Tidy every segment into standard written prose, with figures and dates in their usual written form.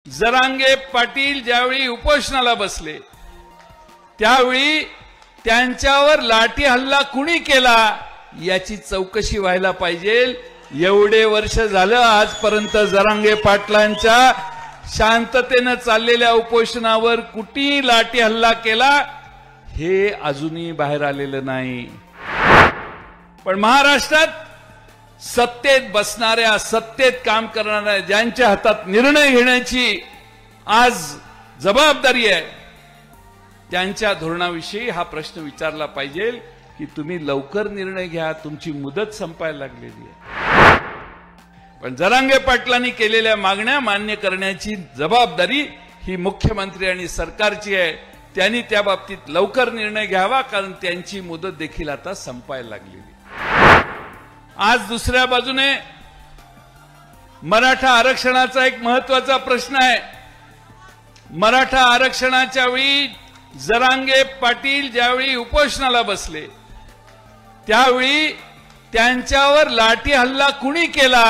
जरांगे पाटील ज्यावेळी उपोषणाला बसले त्यावेळी त्यांच्यावर लाठी हल्ला कुणी केला याची चौकशी व्हायला पाहिजे। एवढे वर्ष झालं आजपर्यंत जरांगे पाटलांच्या शांततेने चाललेल्या उपोषणावर कुठे लाठी हल्ला केला हे अजूनही बाहेर आलेलं नाही। पण महाराष्ट्रात सत्तेत बसणाऱ्या, सत्तेत काम करणाऱ्या, ज्यांच्या हातात निर्णय घेण्याची आज जबाबदारी आहे, त्यांच्या धोरणाविषयी हा प्रश्न विचारला पाहिजे की तुम्ही लवकर निर्णय घ्या, तुमची मुदत संपायला लागलेली आहे। पण जरांगे पाटलांनी केलेल्या मागण्या मान्य करण्याची जबाबदारी ही मुख्यमंत्री आणि सरकारची आहे। त्यांनी त्या बाबतीत लवकर निर्णय घ्यावा, कारण त्यांची मुदत देखील आता संपायला लागलेली। आज दुसऱ्या बाजूने मराठा आरक्षणाचा एक महत्त्वाचा प्रश्न आहे। मराठा आरक्षणाच्या वेळी जरांगे पाटील ज्यावेळी उपोषणाला बसले त्यावेळी त्यांच्यावर लाठी हल्ला कुणी केला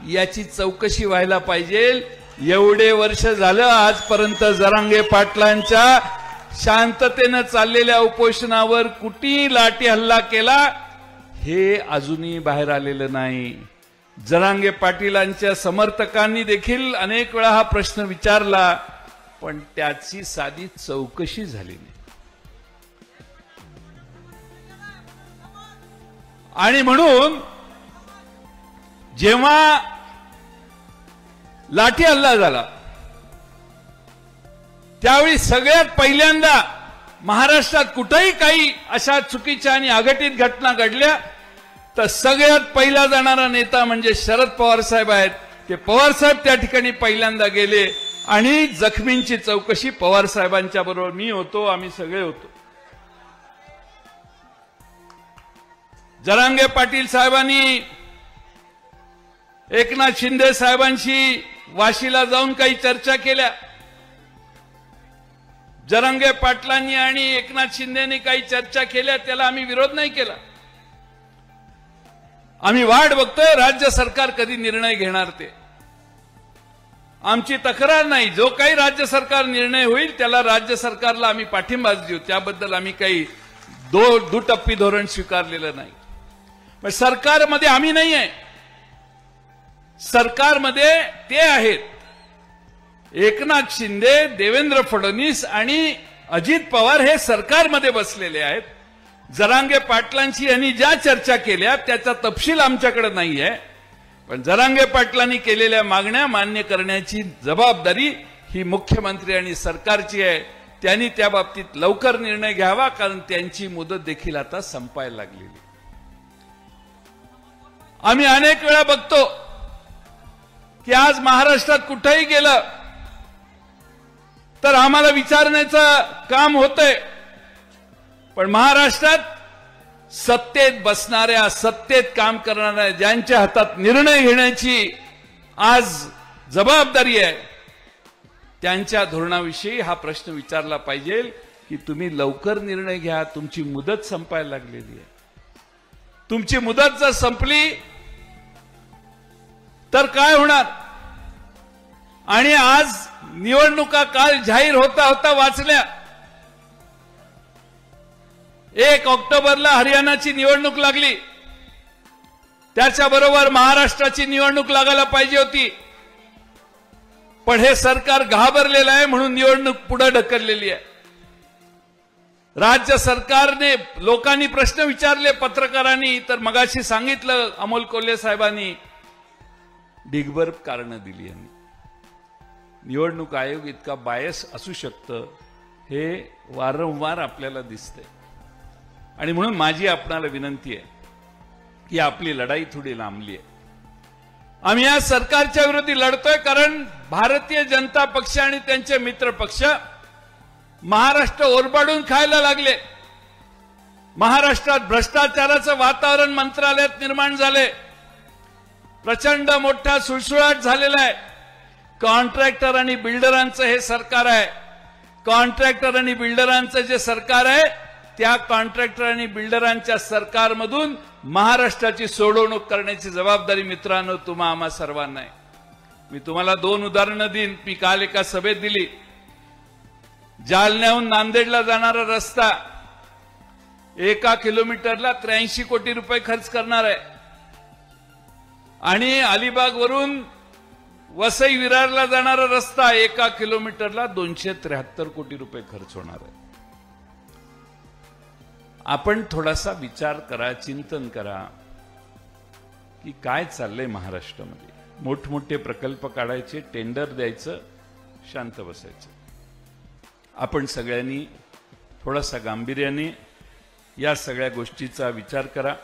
याची चौकशी व्हायला पाहिजे। एवढे वर्ष झालं आजपर्यंत जरांगे पाटलांच्या शांततेने चाललेल्या उपोषणावर कुठे लाठी हल्ला केला हे अजूनही बाहेर आलेलं नाही। जरांगे पाटीलांच्या समर्थकांनी देखील अनेक वेळा हा प्रश्न विचारला, पण त्याची साधी चौकशी झाली नाही। आणि म्हणून जेव्हा लाठी हल्ला झाला त्यावेळी सगळ्यात पहिल्यांदा महाराष्ट्रात कुठेही काही अशा चुकीच्या आणि अघटित घटना घडल्या तर सगळ्यात पहिला जाणारा नेता म्हणजे शरद पवार साहेब आहेत। ते पवार साहेब त्या ठिकाणी पहिल्यांदा गेले आणि जखमींची चौकशी पवार साहेबांच्या बरोबर मी होतो, आम्ही सगळे होतो। जरांगे पाटील साहेबांनी एकनाथ शिंदे साहेबांशी वाशीला जाऊन काही चर्चा केल्या। जरांगे पाटलांनी आणि एकनाथ शिंदेनी काही चर्चा केल्या, त्याला आम्ही विरोध नाही केला। आम्ही वाट बघतोय राज्य सरकार कधी निर्णय घेणार ते। आमची तक्रार नाही, जो काही राज्य सरकार निर्णय होईल त्याला राज्य सरकारला आम्ही पाठिंबा देऊ, त्याबद्दल आम्ही काही दुटप्पी धोरण स्वीकारलेलं नाही। पण सरकारमध्ये आम्ही नाही आहे, सरकारमध्ये ते आहेत एकनाथ शिंदे, देवेंद्र फडणवीस आणि अजित पवार हे सरकारमध्ये बसलेले आहेत। जरांगे पाटलांशी यांनी ज्या चर्चा केल्या त्याचा तपशील आमच्याकडे नाहीये, पण जरांगे पाटलांनी केलेल्या मागण्या मान्य करण्याची जबाबदारी ही मुख्यमंत्री आणि सरकारची आहे। त्यांनी त्या बाबतीत लवकर निर्णय घ्यावा, कारण त्यांची मुदत देखील आता संपायला लागलेली। आम्ही अनेक वेळा बघतो की आज महाराष्ट्रात कुठेही गेलं तर आम्हाला विचारण्याचं काम होतंय, पण महाराष्ट्रात सत्तेत बसणाऱ्या, सत्तेत काम करणाऱ्या, ज्यांच्या हातात निर्णय घेण्याची आज जबाबदारी आहे, त्यांच्या धोरणाविषयी हा प्रश्न विचारला पाहिजे की तुम्ही लवकर निर्णय घ्या, तुमची मुदत संपायला लागलेली आहे। तुमची मुदत जर संपली तर काय होणार? आणि आज निवडणुका काल जाहीर होता होता वाचल्या। 1 ऑक्टोबरला हरियाणाची निवडणूक लागली, त्याच्याबरोबर महाराष्ट्राची निवडणूक लागायला पाहिजे होती, पण हे सरकार घाबरलेलं आहे म्हणून निवडणूक पुढे ढकललेली आहे। राज्य सरकारने लोकांनी प्रश्न विचारले, पत्रकारांनी, तर मगाशी सांगितलं अमोल कोल्हे साहेबांनी ढिगभर कारणं दिली यांनी। निवडणूक आयोग इतका बायस असू शकतं हे वारंवार आपल्याला दिसतंय, आणि म्हणून माझी आपणाला विनंती आहे की आपली लढाई थोडी लांबली आहे। आम्ही या सरकारच्या विरोधी लढतोय कारण भारतीय जनता पक्ष आणि त्यांचे मित्र पक्ष महाराष्ट्र ओरबाडून खायला लागले। महाराष्ट्रात भ्रष्टाचाराचं वातावरण मंत्रालयात निर्माण झाले, प्रचंड मोठा सुळसुळाट झालेला आहे। कॉन्ट्रॅक्टर आणि बिल्डरांचं हे सरकार आहे। कॉन्ट्रॅक्टर आणि बिल्डरांचं जे सरकार आहे त्या कॉन्ट्रॅक्टर आणि बिल्डरांच्या सरकारमधून महाराष्ट्राची सोडवणूक करण्याची जबाबदारी मित्रांनो तुम्हा आम्हा सर्वांना आहे। मी तुम्हाला 2 उदाहरणं देईन. मी काल एका सभेत दिली. जालन्याहून नांदेडला जाणारा रस्ता 1 किलोमीटरला 83 कोटी रुपये खर्च करणार आहे आणि अलिबागवरून वसई विरारला जाणारा रस्ता 1 किलोमीटरला 273 कोटी रुपये खर्च होणार आहे. आपण थोडासा विचार करा, चिंतन करा की काय चाललंय महाराष्ट्रामध्ये. मोठमोठे प्रकल्प काढायचे, टेंडर द्यायचं, शांत बसायचं. आपण सगळ्यांनी थोडासा गांभीर्याने या सगळ्या गोष्टीचा विचार करा.